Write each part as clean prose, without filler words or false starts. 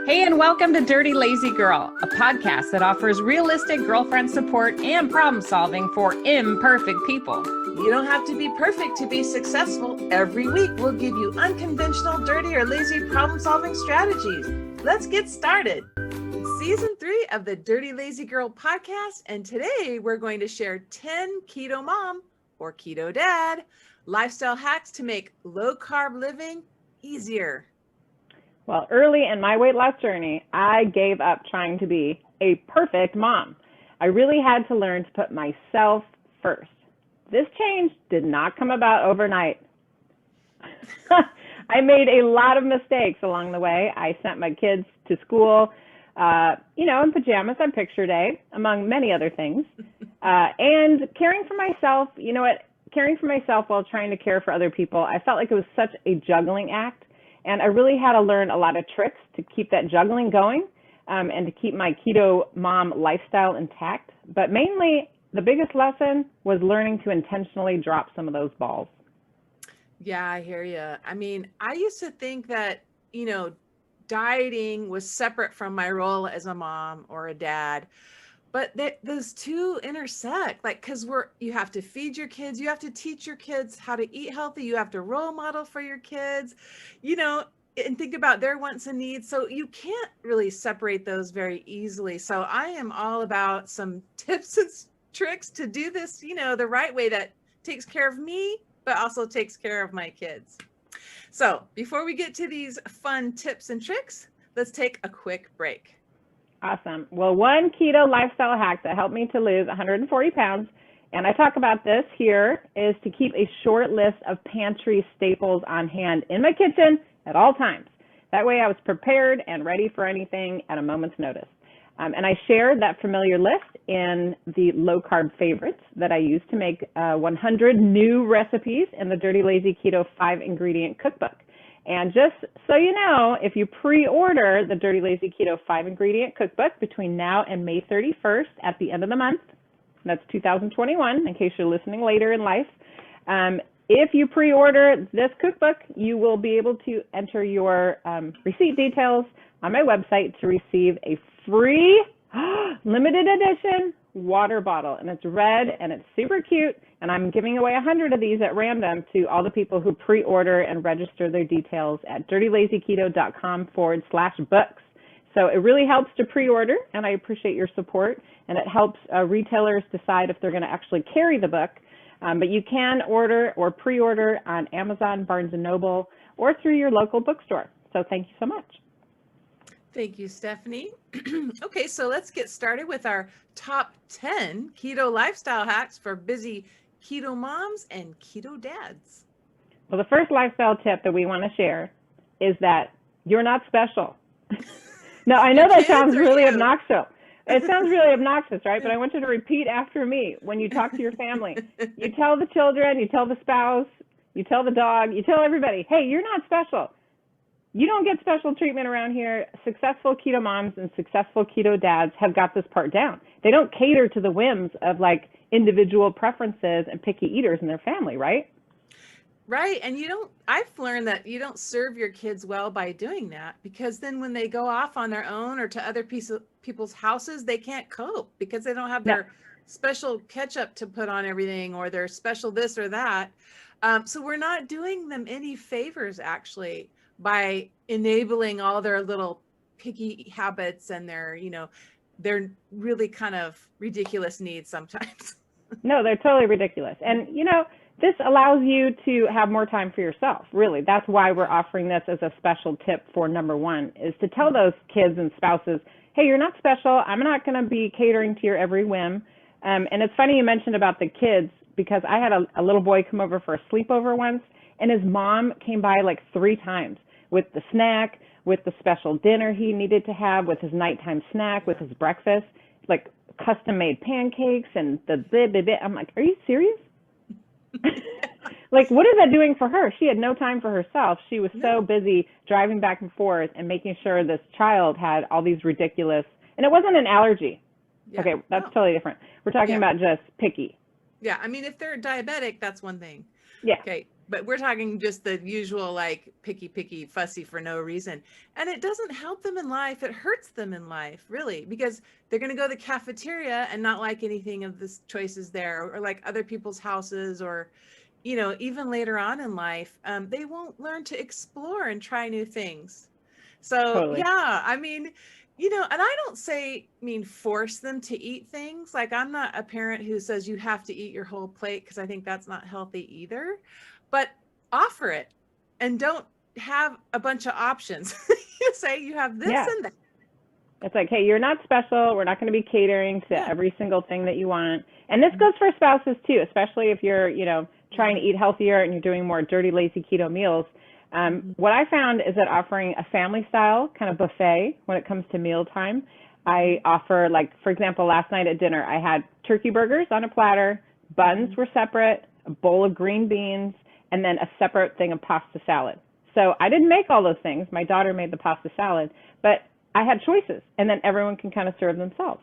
Hey, and welcome to Dirty Lazy Girl, a podcast that offers realistic girlfriend support and problem solving for imperfect people. You don't have to be perfect to be successful. Every week, we'll give you unconventional, dirty, or lazy problem solving strategies. Let's get started. It's season 3 of the Dirty Lazy Girl podcast, and today we're going to share 10 keto mom or keto dad lifestyle hacks to make low carb living easier. Well, early in my weight loss journey, I gave up trying to be a perfect mom. I really had to learn to put myself first. This change did not come about overnight. I made a lot of mistakes along the way. I sent my kids to school, in pajamas on picture day, among many other things. And caring for myself, caring for myself while trying to care for other people, I felt like it was such a juggling act. And I really had to learn a lot of tricks to keep that juggling going and to keep my keto mom lifestyle intact. But mainly, the biggest lesson was learning to intentionally drop some of those balls. Yeah, I hear you. I mean, I used to think that, dieting was separate from my role as a mom or a dad. But those two intersect, because you have to feed your kids, you have to teach your kids how to eat healthy, you have to role model for your kids, and think about their wants and needs. So you can't really separate those very easily. So I am all about some tips and tricks to do this, the right way that takes care of me, but also takes care of my kids. So before we get to these fun tips and tricks, let's take a quick break. Awesome. Well, one keto lifestyle hack that helped me to lose 140 pounds, and I talk about this here, is to keep a short list of pantry staples on hand in my kitchen at all times. That way I was prepared and ready for anything at a moment's notice. And I shared that familiar list in the low carb favorites that I use to make 100 new recipes in the Dirty Lazy Keto 5-ingredient cookbook. And just so you know, if you pre-order the Dirty Lazy Keto 5-ingredient cookbook between now and May 31st at the end of the month, that's 2021, in case you're listening later in life, if you pre-order this cookbook, you will be able to enter your receipt details on my website to receive a free limited edition water bottle. And it's red and it's super cute. And I'm giving away 100 of these at random to all the people who pre-order and register their details at dirtylazyketo.com/books. So it really helps to pre-order, and I appreciate your support. And it helps retailers decide if they're going to actually carry the book. But you can order or pre-order on Amazon, Barnes & Noble, or through your local bookstore. So thank you so much. Thank you, Stephanie. Okay, so let's get started with our top 10 keto lifestyle hacks for busy keto moms and keto dads. Well, the first lifestyle tip that we want to share is that you're not special. Now, I know that sounds really obnoxious. It sounds really obnoxious, right? But I want you to repeat after me when you talk to your family. You tell the children, you tell the spouse, you tell the dog, you tell everybody, hey, you're not special. You don't get special treatment around here. Successful keto moms and successful keto dads have got this part down. They don't cater to the whims of individual preferences and picky eaters in their family, right? Right. And I've learned that you don't serve your kids well by doing that, because then when they go off on their own or to other people's houses, they can't cope because they don't have their special ketchup to put on everything or their special this or that. So we're not doing them any favors, actually, by enabling all their little picky habits and their really kind of ridiculous needs sometimes. No, they're totally ridiculous. And, this allows you to have more time for yourself, really. That's why we're offering this as a special tip for number one, is to tell those kids and spouses, hey, you're not special. I'm not going to be catering to your every whim. And it's funny you mentioned about the kids, because I had a little boy come over for a sleepover once, and his mom came by 3 times with the snack, with the special dinner he needed to have, with his nighttime snack, with his breakfast, custom-made pancakes and the blah. I'm like, are you serious? What is that doing for her? She had no time for herself. She was so busy driving back and forth and making sure this child had all these ridiculous, and it wasn't an allergy. Yeah. Okay, that's totally different. We're talking about just picky. Yeah, I mean, if they're diabetic, that's one thing. Yeah. Okay. but we're talking just the usual, like picky, fussy for no reason. And it doesn't help them in life. It hurts them in life, really, because they're going to go to the cafeteria and not like anything of the choices there, or like other people's houses, or, you know, even later on in life, they won't learn to explore and try new things. So Totally. yeah, I mean, you know, and I don't mean force them to eat things. Like, I'm not a parent who says you have to eat your whole plate, because I think that's not healthy either. But offer it, and don't have a bunch of options. You say you have this and that. It's like, hey, you're not special. We're not going to be catering to every single thing that you want. And this goes for spouses too, especially if you're, you know, trying to eat healthier and you're doing more dirty, lazy keto meals. What I found is that offering a family style kind of buffet when it comes to mealtime, I offer, like, for example, last night at dinner, I had turkey burgers on a platter, buns were separate, a bowl of green beans, and then a separate thing of pasta salad. So I didn't make all those things. My daughter made the pasta salad, but I had choices, and then everyone can kind of serve themselves.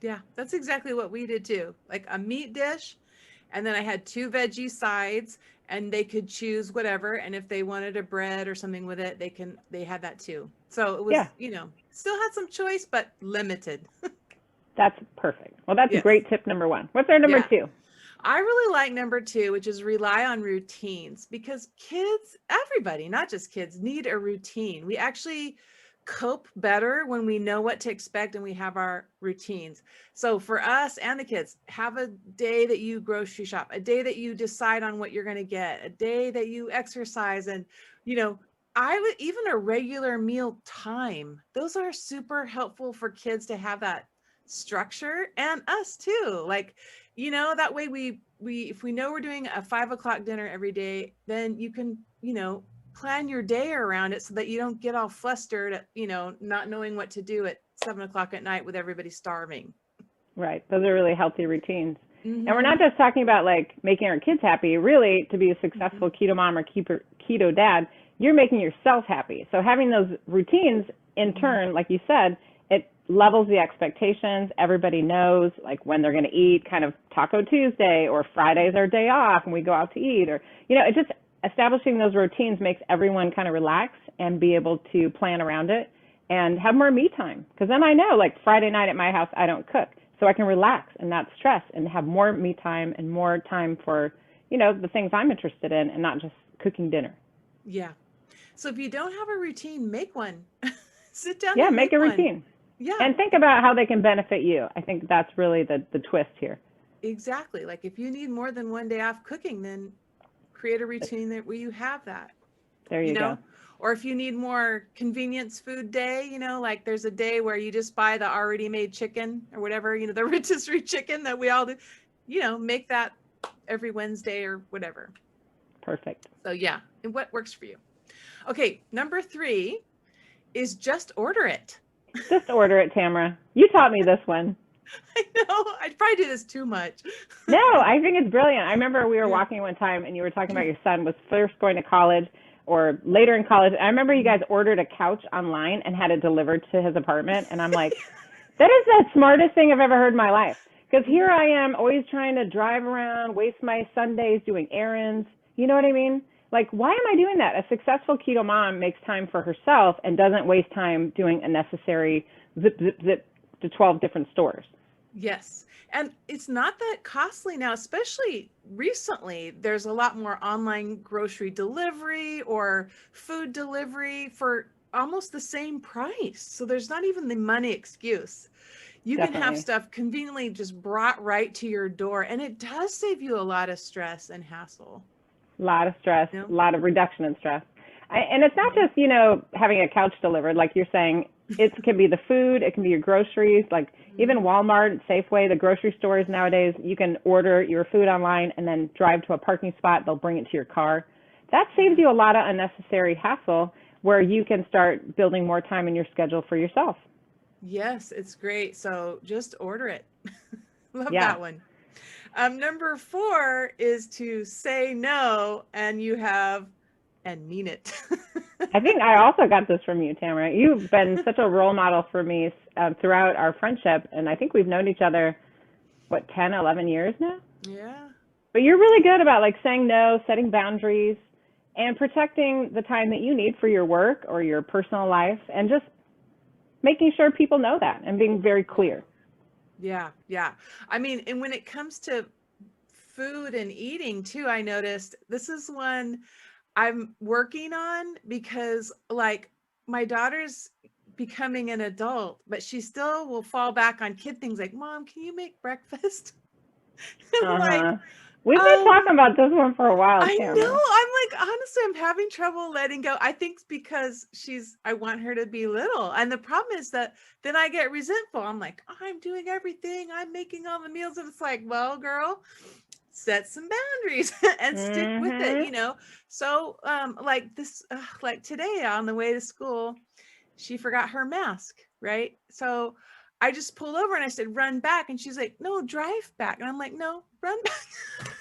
Yeah, that's exactly what we did too. Like a meat dish, and then I had 2 veggie sides, and they could choose whatever. And if they wanted a bread or something with it, they had that too. So it was, you know, still had some choice, but limited. That's perfect. Well, that's a great tip, number 1. What's our number 2? I really like number 2, which is rely on routines, because kids, everybody, not just kids, need a routine. We actually cope better when we know what to expect and we have our routines. So for us and the kids, have a day that you grocery shop, a day that you decide on what you're going to get, a day that you exercise, and, you know, even a regular meal time. Those are super helpful for kids to have that structure, and us too. Like, you know, that way we if we know we're doing a 5 o'clock dinner every day, then you can, you know, plan your day around it so that you don't get all flustered at, you know, not knowing what to do at 7 o'clock at night with everybody starving. Right. Those are really healthy routines. And we're not just talking about like making our kids happy. Really, to be a successful keto mom or keto dad, you're making yourself happy. So having those routines in turn, like you said, it levels the expectations. Everybody knows like when they're going to eat, kind of Taco Tuesday, or Friday's our day off and we go out to eat, or, you know, it just establishing those routines makes everyone kind of relax and be able to plan around it and have more me time. Because then I know, like, Friday night at my house, I don't cook. So I can relax and not stress and have more me time and more time for, you know, the things I'm interested in, and not just cooking dinner. Yeah. So if you don't have a routine, make one. Sit down. Yeah, and make a one. routine. Yeah. And think about how they can benefit you. I think that's really the twist here. Exactly. Like, if you need more than one day off cooking, then create a routine where you have that. There you know? go. Or if you need more convenience food day, you know, like there's a day where you just buy the already made chicken or whatever, you know, the rotisserie chicken that we all do, you know, make that every Wednesday or whatever. Perfect. So yeah, and what works for you. Okay, number 3 is just order it. Just order it, Tamara. You taught me this one. I know. I'd probably do this too much. No, I think it's brilliant. I remember we were walking one time and you were talking about your son was first going to college or later in college. I remember you guys ordered a couch online and had it delivered to his apartment. And I'm like, that is the smartest thing I've ever heard in my life. Because here I am always trying to drive around, waste my Sundays doing errands. You know what I mean? Like, why am I doing that? A successful keto mom makes time for herself and doesn't waste time doing unnecessary zip to 12 different stores. Yes. And it's not that costly now, especially recently. There's a lot more online grocery delivery or food delivery for almost the same price. So there's not even the money excuse. You can have stuff conveniently just brought right to your door. And it does save you a lot of stress and hassle. A lot of stress, a lot of reduction in stress. And it's not just, you know, having a couch delivered, like you're saying. It can be the food, it can be your groceries, like even Walmart, Safeway, the grocery stores nowadays, you can order your food online and then drive to a parking spot, they'll bring it to your car. That saves you a lot of unnecessary hassle where you can start building more time in your schedule for yourself. Yes, it's great. So just order it. Love that one. Number 4 is to say no, and mean it. I think I also got this from you, Tamara. You've been such a role model for me throughout our friendship, and I think we've known each other, 10, 11 years now? Yeah. But you're really good about like saying no, setting boundaries, and protecting the time that you need for your work or your personal life, and just making sure people know that and being very clear. Yeah. Yeah. I mean, and when it comes to food and eating too, I noticed this is one I'm working on, because like my daughter's becoming an adult, but she still will fall back on kid things like, Mom, can you make breakfast? I'm like, Uh-huh. We've been talking about this one for a while, I Tamara. know. I'm like, honestly, I'm having trouble letting go. I think it's because I want her to be little. And the problem is that then I get resentful. I'm like, I'm doing everything. I'm making all the meals. And it's like, well, girl, set some boundaries and stick with it, you know? So, like this, like today on the way to school, she forgot her mask, right? So I just pulled over and I said, run back. And she's like, no, drive back. And I'm like, no, run back.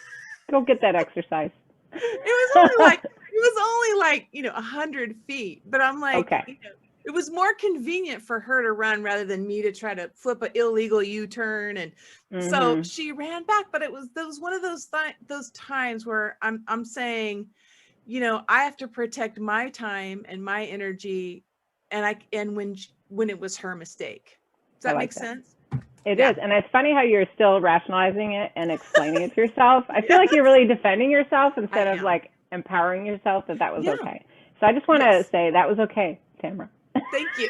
Go get that exercise. It was only like, 100 feet, but I'm like, Okay. it was more convenient for her to run rather than me to try to flip an illegal U-turn. And so she ran back, but it was one of those times where I'm saying, I have to protect my time and my energy. And when it was her mistake. Does that make sense? It is. And it's funny how you're still rationalizing it and explaining it to yourself. I feel like you're really defending yourself instead of like empowering yourself that was okay. So I just want to say that was okay, Tamara. Thank you.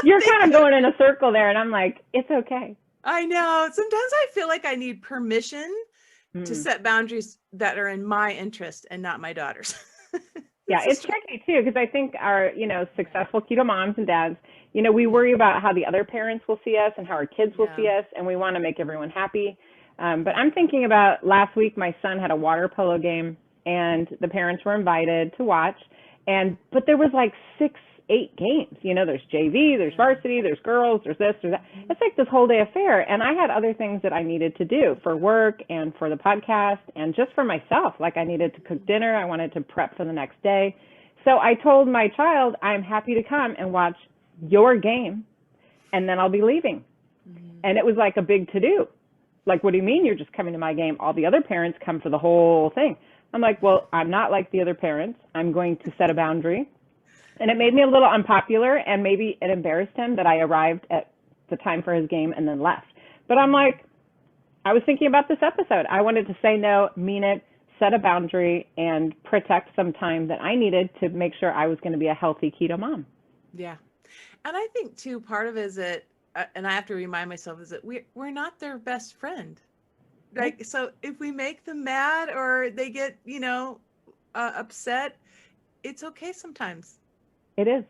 You're kind of going in a circle there, and I'm like, it's okay. I know. Sometimes I feel like I need permission to set boundaries that are in my interest and not my daughter's. Yeah, it's tricky too, because I think our, successful keto moms and dads, we worry about how the other parents will see us and how our kids will see us, and we want to make everyone happy. But I'm thinking about last week, my son had a water polo game, and the parents were invited to watch, but there was like 6-8 games. There's JV, there's varsity, there's girls, there's this, there's that. It's like this whole day affair. And I had other things that I needed to do for work and for the podcast and just for myself. Like I needed to cook dinner. I wanted to prep for the next day. So I told my child, I'm happy to come and watch your game, and then I'll be leaving. And it was like a big to-do. Like, what do you mean you're just coming to my game? All the other parents come for the whole thing. I'm like, well, I'm not like the other parents. I'm going to set a boundary. And it made me a little unpopular, and maybe it embarrassed him that I arrived at the time for his game and then left. But I'm like, I was thinking about this episode. I wanted to say no, mean it, set a boundary, and protect some time that I needed to make sure I was going to be a healthy keto mom. Yeah. And I think too, part of it is that, and I have to remind myself, is that we're not their best friend. Like, so if we make them mad or they get, upset, it's okay sometimes. It is.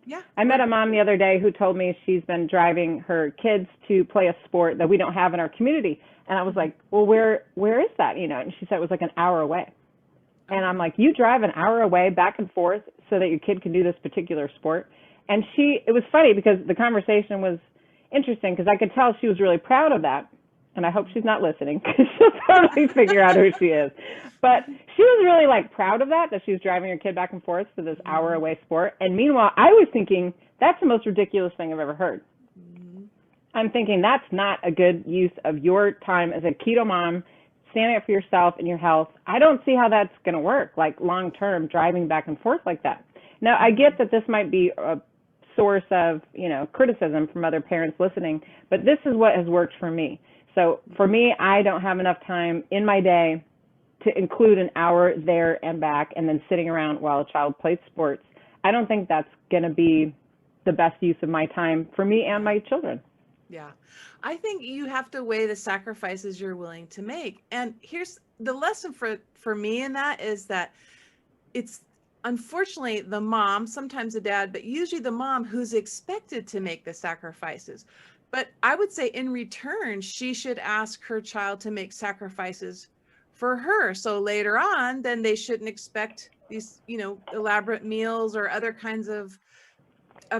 Yeah. I met a mom the other day who told me she's been driving her kids to play a sport that we don't have in our community. And I was like, well, where is that? And she said it was like an hour away. And I'm like, you drive an hour away back and forth so that your kid can do this particular sport? And it was funny because the conversation was interesting because I could tell she was really proud of that. And I hope she's not listening because she'll probably figure out who she is. But she was really like proud of that she was driving her kid back and forth to this hour away sport. And meanwhile, I was thinking, that's the most ridiculous thing I've ever heard. I'm thinking that's not a good use of your time as a keto mom, standing up for yourself and your health. I don't see how that's going to work, like long term, driving back and forth like that. Now, I get that this might be a source of, criticism from other parents listening, but this is what has worked for me. So for me, I don't have enough time in my day to include an hour there and back and then sitting around while a child plays sports. I don't think that's going to be the best use of my time for me and my children. Yeah. I think you have to weigh the sacrifices you're willing to make. And here's the lesson for me in that is that it's unfortunately the mom, sometimes the dad, but usually the mom who's expected to make the sacrifices. But I would say in return, she should ask her child to make sacrifices for her. So later on, then they shouldn't expect these, elaborate meals or other kinds of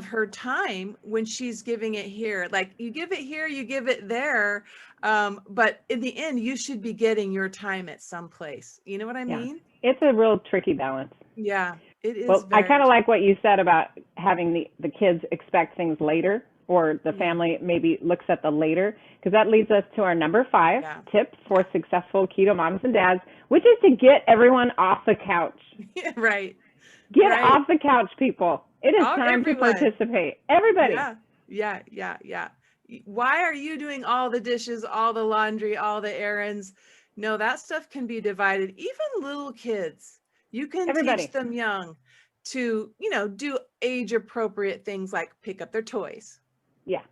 her time when she's giving it here. Like you give it here, you give it there. But in the end, you should be getting your time at some place. You know what I mean? It's a real tricky balance. Yeah, it is. Well, I kind of like what you said about having the kids expect things later. or the family maybe looks at the later, because that leads us to our number 5 tip for successful keto moms and dads, which is to get everyone off the couch. Yeah, right. Get off the couch, people. It is time to participate. Everybody. Yeah. Why are you doing all the dishes, all the laundry, all the errands? No, that stuff can be divided. Even little kids, you can teach them young to, do age appropriate things like pick up their toys. Yeah.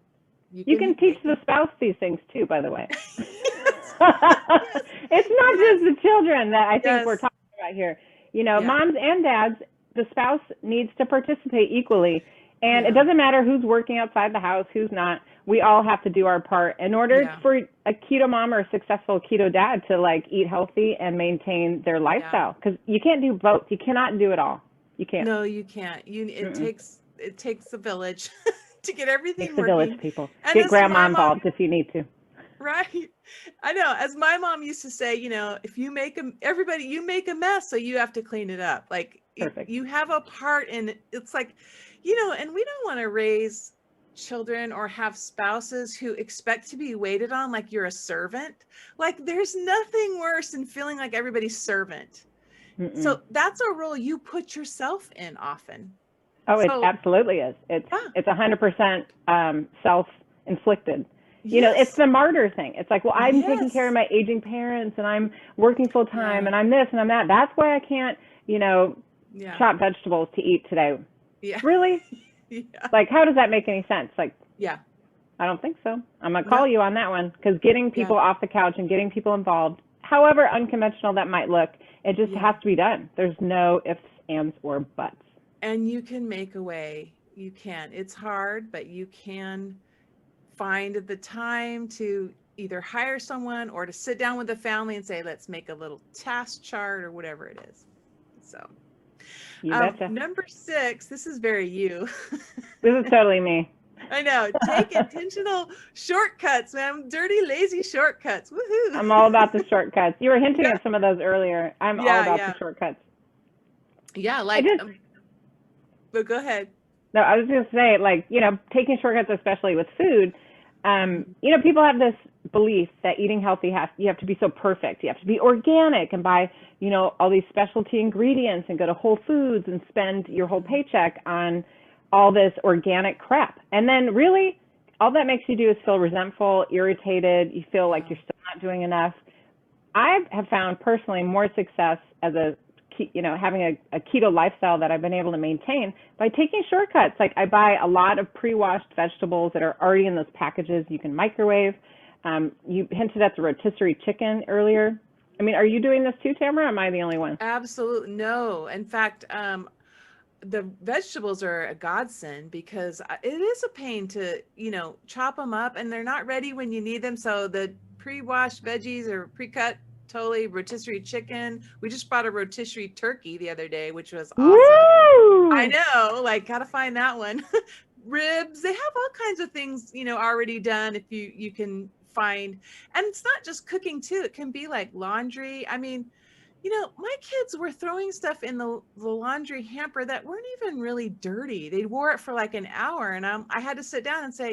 You can teach the spouse these things too, by the way. It's not just the children that I think we're talking about here. Moms and dads, the spouse needs to participate equally. And it doesn't matter who's working outside the house, who's not. We all have to do our part in order for a keto mom or a successful keto dad to eat healthy and maintain their lifestyle. Because you can't do both. You cannot do it all. You can't. No, you can't. It takes a village to get everything working. It's a village, people. Get grandma involved if you need to. Right. I know. As my mom used to say, if you make you make a mess, so you have to clean it up. You have a part in it. It's and we don't want to raise children or have spouses who expect to be waited on like you're a servant. There's nothing worse than feeling like everybody's servant. Mm-mm. So that's a role you put yourself in often. Oh, it absolutely is. It's 100% self-inflicted. It's the martyr thing. It's I'm taking care of my aging parents and I'm working full time and I'm this and I'm that. That's why I can't, chop vegetables to eat today. Yeah. Really? How does that make any sense? I don't think so. I'm going to call you on that one, because getting people off the couch and getting people involved, however unconventional that might look, it just has to be done. There's no ifs, ands, or buts. And you can make a way. You can. It's hard, but you can find the time to either hire someone or to sit down with the family and say, let's make a little task chart or whatever it is. So number 6, this is very you. This is totally me. I know. Take intentional shortcuts, man. Dirty, lazy shortcuts. Woohoo. I'm all about the shortcuts. You were hinting at some of those earlier. I'm all about the shortcuts. Yeah, but go ahead. No, I was just saying, taking shortcuts, especially with food. People have this belief that eating healthy you have to be so perfect. You have to be organic and buy, all these specialty ingredients and go to Whole Foods and spend your whole paycheck on all this organic crap. And then really all that makes you do is feel resentful, irritated. You feel like you're still not doing enough. I have found personally more success as having a keto lifestyle that I've been able to maintain by taking shortcuts. I buy a lot of pre-washed vegetables that are already in those packages you can microwave. You hinted at the rotisserie chicken earlier. Are you doing this too, Tamara? Or am I the only one? Absolutely. No. In fact, the vegetables are a godsend, because it is a pain to, chop them up and they're not ready when you need them. So the pre-washed veggies or pre-cut, totally. Rotisserie chicken. We just bought a rotisserie turkey the other day, which was awesome. Woo! I know, gotta find that one. Ribs. They have all kinds of things, already done if you can find. And it's not just cooking too. It can be laundry. My kids were throwing stuff in the laundry hamper that weren't even really dirty. They wore it for an hour, and I had to sit down and say,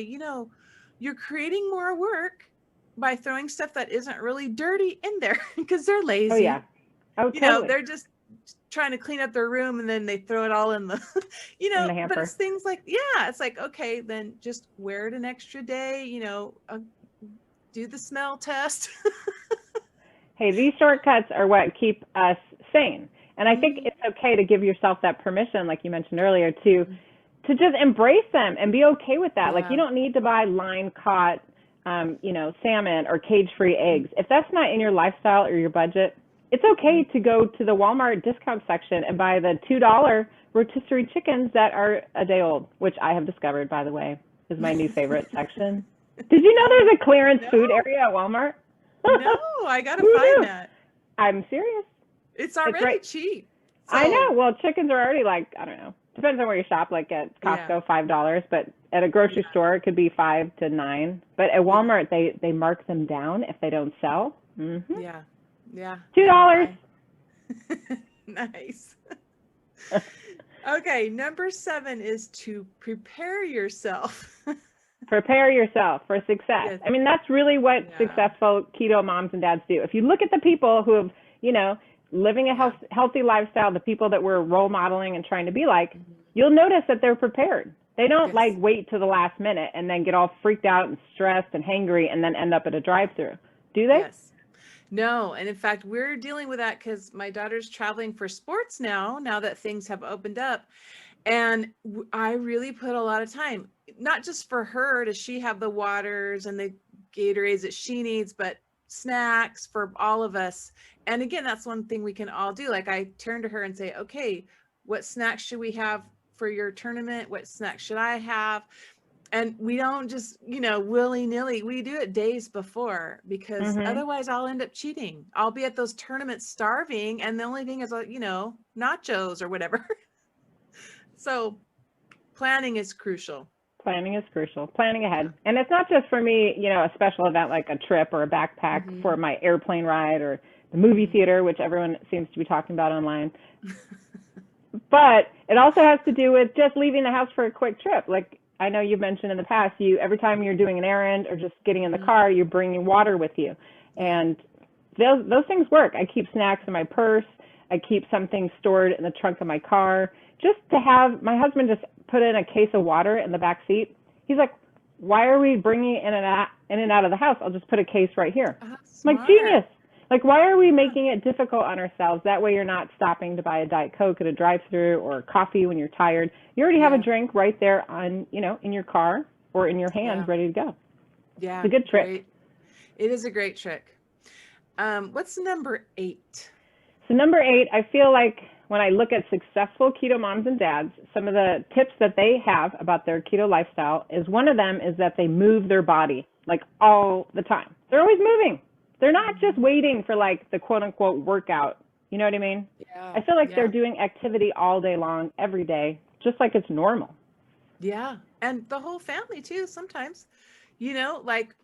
you're creating more work by throwing stuff that isn't really dirty in there, because they're lazy. Oh yeah. Oh, totally. They're just trying to clean up their room and then they throw it all in the, in the hamper. But it's things it's okay, then just wear it an extra day, do the smell test. Hey, these shortcuts are what keep us sane. And I think it's okay to give yourself that permission, like you mentioned earlier, to just embrace them and be okay with that. You don't need to buy line-caught, salmon or cage-free eggs. If that's not in your lifestyle or your budget, it's okay to go to the Walmart discount section and buy the $2 rotisserie chickens that are a day old, which I have discovered, by the way, is my new favorite section. Did you know there's a clearance food area at Walmart? No, I got to find that. I'm serious. It's already cheap. So. I know. Well, chickens are already I don't know. Depends on where you shop. At Costco, $5, but at a grocery store, it could be $5 to $9. But at Walmart, they mark them down if they don't sell. Mm-hmm. Yeah. $2. Nice. Okay, number 7 is to prepare yourself. Prepare yourself for success. Yes. I mean, that's really what Yeah. successful keto moms and dads do. If you look at the people who have, living a healthy lifestyle, the people that we're role modeling and trying to be like, you'll notice that they're prepared. They don't Yes. wait to the last minute and then get all freaked out and stressed and hangry and then end up at a drive-through. Do they? Yes. No. And in fact, we're dealing with that because my daughter's traveling for sports now that things have opened up. And I really put a lot of time, not just for her, does she have the waters and the Gatorades that she needs, but snacks for all of us. And again, that's one thing we can all do. Like I turn to her and say, okay, what snacks should we have for your tournament? What snacks should I have? And we don't just, willy-nilly. We do it days before because otherwise I'll end up cheating. I'll be at those tournaments starving. And the only thing is, nachos or whatever. So planning is crucial. Planning is crucial. Planning ahead. And it's not just for me, a special event like a trip or a backpack for my airplane ride or the movie theater, which everyone seems to be talking about online. But it also has to do with just leaving the house for a quick trip. Like I know you've mentioned in the past, every time you're doing an errand or just getting in the car, you're bringing water with you. And those things work. I keep snacks in my purse. I keep something stored in the trunk of my car. Just to have, my husband just put in a case of water in the back seat. He's like, why are we bringing it in and out of the house? I'll just put a case right here. I'm like, genius. Like, why are we making it difficult on ourselves? That way you're not stopping to buy a Diet Coke at a drive-thru or coffee when you're tired. You already have a drink right there on, in your car or in your hand ready to go. Yeah. It's a good trick. Great. It is a great trick. What's number 8? So number 8, I feel like when I look at successful keto moms and dads, some of the tips that they have about their keto lifestyle is one of them is that they move their body like all the time. They're always moving. They're not just waiting for like the quote unquote workout. You know what I mean? Yeah. I feel like they're doing activity all day long, every day, just like it's normal. Yeah. And the whole family too, sometimes,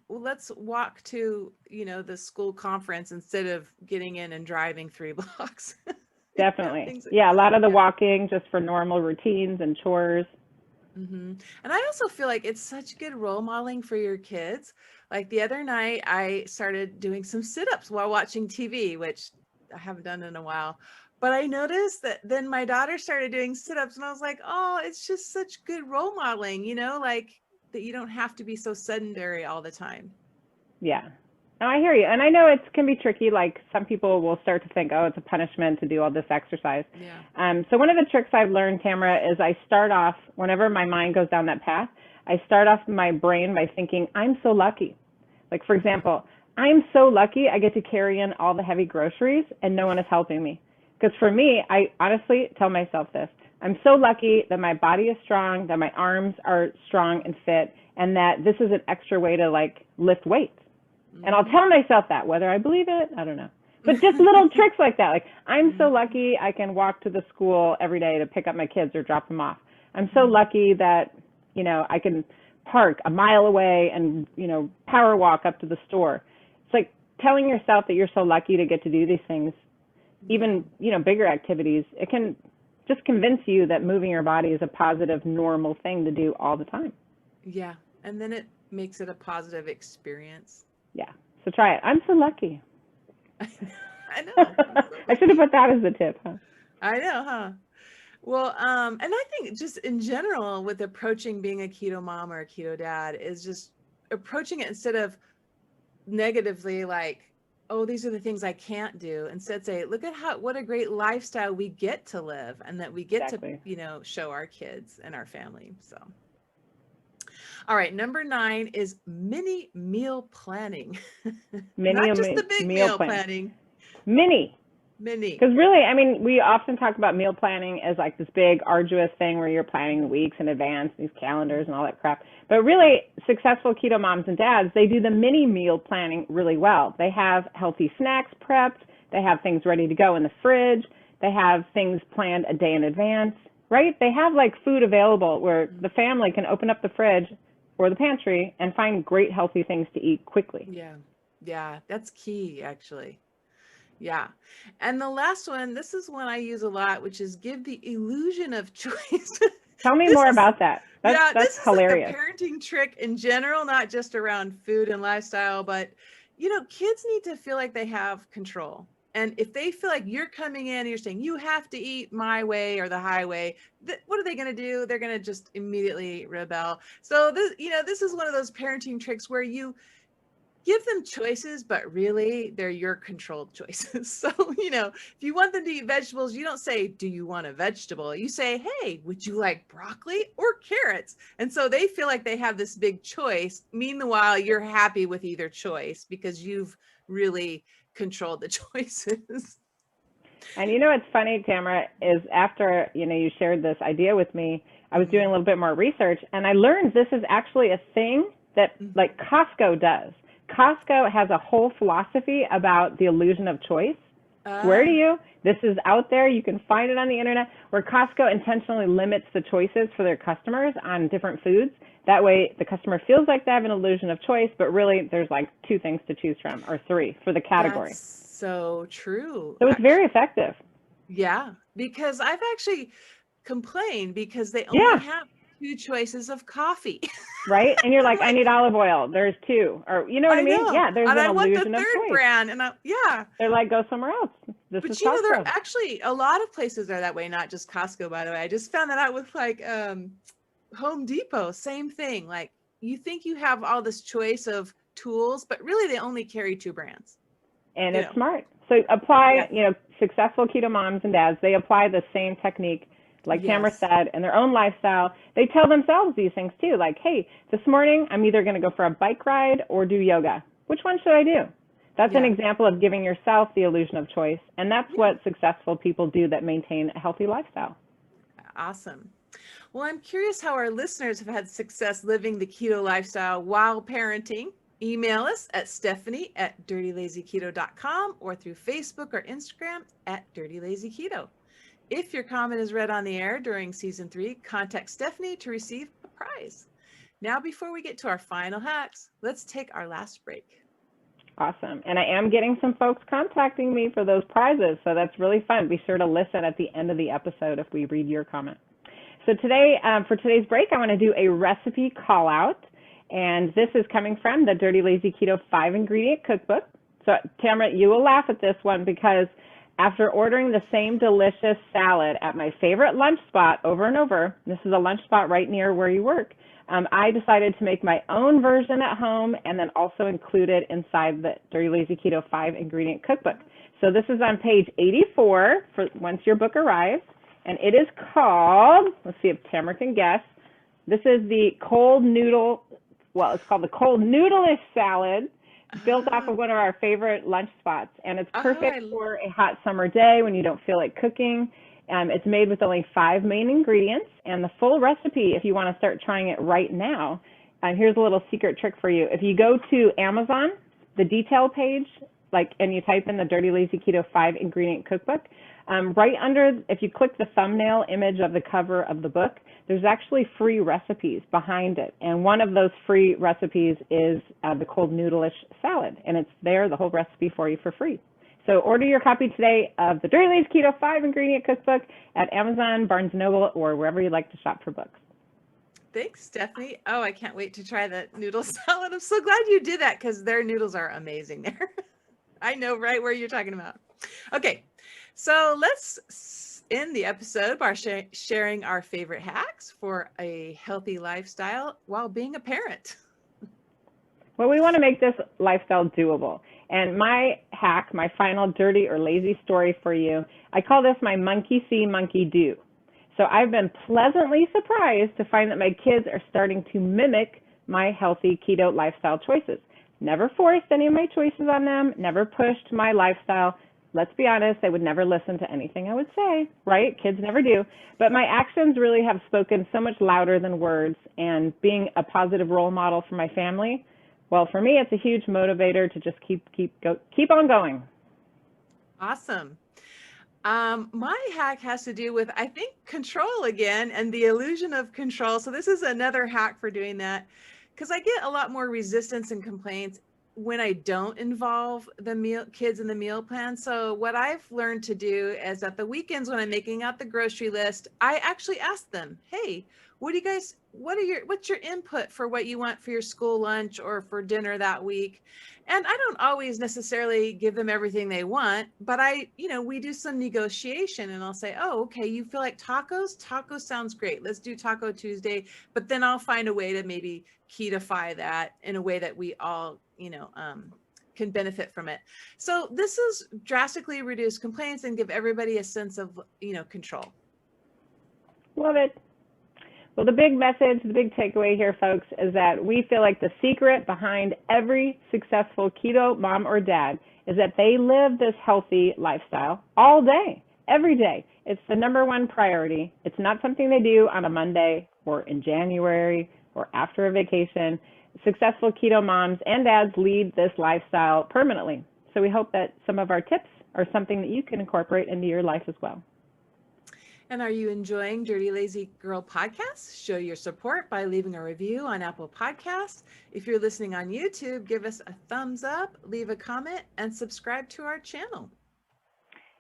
let's walk to, the school conference instead of getting in and driving 3 blocks. Definitely. A lot of the walking just for normal routines and chores. And I also feel like it's such good role modeling for your kids. Like the other night, I started doing some sit-ups while watching TV, which I haven't done in a while. But I noticed that then my daughter started doing sit-ups and I was like, oh, it's just such good role modeling, like that you don't have to be so sedentary all the time. Yeah. No, I hear you. And I know it can be tricky. Like some people will start to think, oh, it's a punishment to do all this exercise. Yeah. So one of the tricks I've learned, Tamara, is I start off, whenever my mind goes down that path, I start off my brain by thinking, I'm so lucky. Like, for example, I'm so lucky I get to carry in all the heavy groceries and no one is helping me. Because for me, I honestly tell myself this. I'm so lucky that my body is strong, that my arms are strong and fit, and that this is an extra way to like lift weights. And I'll tell myself that, whether I believe it, I don't know. But just little tricks like that. Like, I'm so lucky I can walk to the school every day to pick up my kids or drop them off. I'm so lucky that, I can park a mile away and, power walk up to the store. It's like telling yourself that you're so lucky to get to do these things, even, bigger activities. It can just convince you that moving your body is a positive, normal thing to do all the time. Yeah. And then it makes it a positive experience. Yeah. So try it. I'm so lucky. I know. I should have put that as the tip, huh? I know, huh? Well, and I think just in general with approaching being a keto mom or a keto dad is just approaching it instead of negatively like, oh, these are the things I can't do. Instead say, look at what a great lifestyle we get to live and that we get to, show our kids and our family. So. All right, number 9 is mini meal planning. Not just the big meal planning. Mini. Because really, I mean, we often talk about meal planning as like this big, arduous thing where you're planning weeks in advance, these calendars and all that crap. But really, successful keto moms and dads, they do the mini meal planning really well. They have healthy snacks prepped. They have things ready to go in the fridge. They have things planned a day in advance, right? They have like food available where the family can open up the fridge or the pantry and find great healthy things to eat quickly. Yeah, that's key actually. Yeah. And the last one, this is one I use a lot, which is give the illusion of choice. Tell me more about that. That's this is hilarious. like a parenting trick in general, not just around food and lifestyle, but kids need to feel like they have control. And if they feel like you're coming in and you're saying you have to eat my way or the highway, what are they going to do? They're going to just immediately rebel. So this is one of those parenting tricks where you give them choices, but really they're your controlled choices. So, if you want them to eat vegetables, you don't say, do you want a vegetable? You say, hey, would you like broccoli or carrots? And so they feel like they have this big choice. Meanwhile, you're happy with either choice because you've really controlled the choices. And what's funny, Tamara, is after, you shared this idea with me, I was doing a little bit more research and I learned this is actually a thing that like Costco does. Costco has a whole philosophy about the illusion of choice. Swear to you, this is out there. You can find it on the internet, where Costco intentionally limits the choices for their customers on different foods. That way the customer feels like they have an illusion of choice, but really there's like 2 things to choose from, or 3 for the category. That's so true. So it's very effective. Yeah, because I've actually complained because they only have 2 choices of coffee. Right? And you're like, I need olive oil. There's 2. Or you know what I mean? Yeah, there's and an I want illusion the of 3rd choice. brand. And They're like, go somewhere else. This but is there Costco. are actually a lot of places are that way, not just Costco, by the way. I just found that out with like Home Depot, same thing. Like you think you have all this choice of tools, but really they only carry 2 brands. And it's smart. So apply, Yeah. Successful keto moms and dads, they apply the same technique, like Tamara said, in their own lifestyle. They tell themselves these things too, like, hey, this morning I'm either going to go for a bike ride or do yoga. Which one should I do? That's an example of giving yourself the illusion of choice. And that's what successful people do that maintain a healthy lifestyle. Awesome. Well, I'm curious how our listeners have had success living the keto lifestyle while parenting. Email us at stephanie@dirtylazyketo.com or through Facebook or Instagram @dirtylazyketo. If your comment is read on the air during season 3, contact Stephanie to receive a prize. Now, before we get to our final hacks, let's take our last break. Awesome. And I am getting some folks contacting me for those prizes, so that's really fun. Be sure to listen at the end of the episode if we read your comment. So today, for today's break, I want to do a recipe call out. And this is coming from the Dirty Lazy Keto 5-ingredient cookbook. So Tamara, you will laugh at this one because after ordering the same delicious salad at my favorite lunch spot over and over, this is a lunch spot right near where you work, I decided to make my own version at home and then also include it inside the Dirty Lazy Keto 5-ingredient cookbook. So this is on page 84 for once your book arrives, and it is called, let's see if Tamara can guess, this is the cold noodle, well, it's called the cold noodle-ish salad, built off of one of our favorite lunch spots. And it's perfect for a hot summer day when you don't feel like cooking. It's made with only 5 main ingredients. And the full recipe, if you want to start trying it right now, here's a little secret trick for you. If you go to Amazon, the detail page, and you type in the Dirty Lazy Keto 5-ingredient cookbook, right under, if you click the thumbnail image of the cover of the book, there's actually free recipes behind it. And one of those free recipes is the cold noodle-ish salad. And it's there, the whole recipe for you for free. So order your copy today of the Dirty Lazy Keto 5-ingredient cookbook at Amazon, Barnes & Noble, or wherever you like to shop for books. Thanks, Stephanie. Oh, I can't wait to try that noodle salad. I'm so glad you did that because their noodles are amazing there. I know right where you're talking about. Okay, so let's end the episode by sharing our favorite hacks for a healthy lifestyle while being a parent. Well, we want to make this lifestyle doable. And my hack, my final dirty or lazy story for you, I call this my monkey see, monkey do. So I've been pleasantly surprised to find that my kids are starting to mimic my healthy keto lifestyle choices. Never forced any of my choices on them, never pushed my lifestyle. Let's be honest, they would never listen to anything I would say, right? Kids never do. But my actions really have spoken so much louder than words, and being a positive role model for my family, well, for me, it's a huge motivator to just keep on going. Awesome. My hack has to do with, I think, control again and the illusion of control. So this is another hack for doing that, because I get a lot more resistance and complaints when I don't involve the kids in the meal plan. So what I've learned to do is at the weekends when I'm making out the grocery list, I actually ask them, hey, what's your input for what you want for your school lunch or for dinner that week? And I don't always necessarily give them everything they want, but we do some negotiation and I'll say, oh, okay, you feel like tacos? Tacos sounds great. Let's do Taco Tuesday. But then I'll find a way to maybe ketify that in a way that we all, can benefit from it. So this is drastically reduce complaints and give everybody a sense of, control. Love it. Well, the big message, the big takeaway here, folks, is that we feel like the secret behind every successful keto mom or dad is that they live this healthy lifestyle all day, every day. It's the number one priority. It's not something they do on a Monday or in January or after a vacation. Successful keto moms and dads lead this lifestyle permanently. So we hope that some of our tips are something that you can incorporate into your life as well. And are you enjoying Dirty Lazy Girl podcast? Show your support by leaving a review on Apple Podcasts. If you're listening on YouTube, give us a thumbs up, leave a comment, and subscribe to our channel.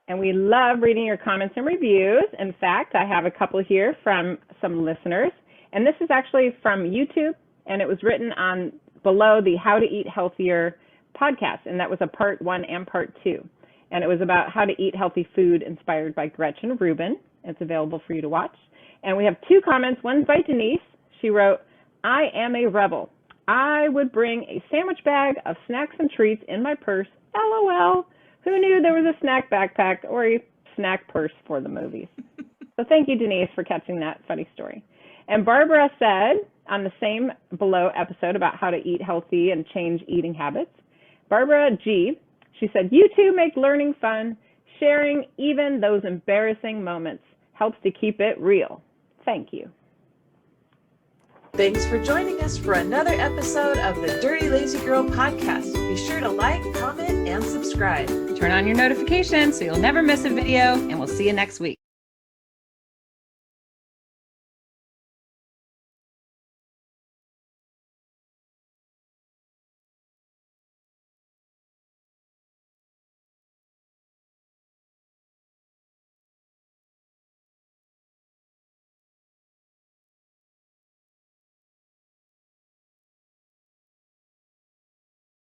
And we love reading your comments and reviews. In fact, I have a couple here from some listeners. And this is actually from YouTube, and it was written on below the How to Eat Healthier podcast. And that was a part 1 and part 2. And it was about how to eat healthy food inspired by Gretchen Rubin. It's available for you to watch. And we have 2 comments. One's by Denise. She wrote, I am a rebel. I would bring a sandwich bag of snacks and treats in my purse. LOL. Who knew there was a snack backpack or a snack purse for the movies? So thank you, Denise, for catching that funny story. And Barbara said on the same below episode about how to eat healthy and change eating habits, Barbara G., she said, you two make learning fun. Sharing even those embarrassing moments helps to keep it real. Thank you. Thanks for joining us for another episode of the Dirty Lazy Girl podcast. Be sure to like, comment, and subscribe. Turn on your notifications so you'll never miss a video, and we'll see you next week.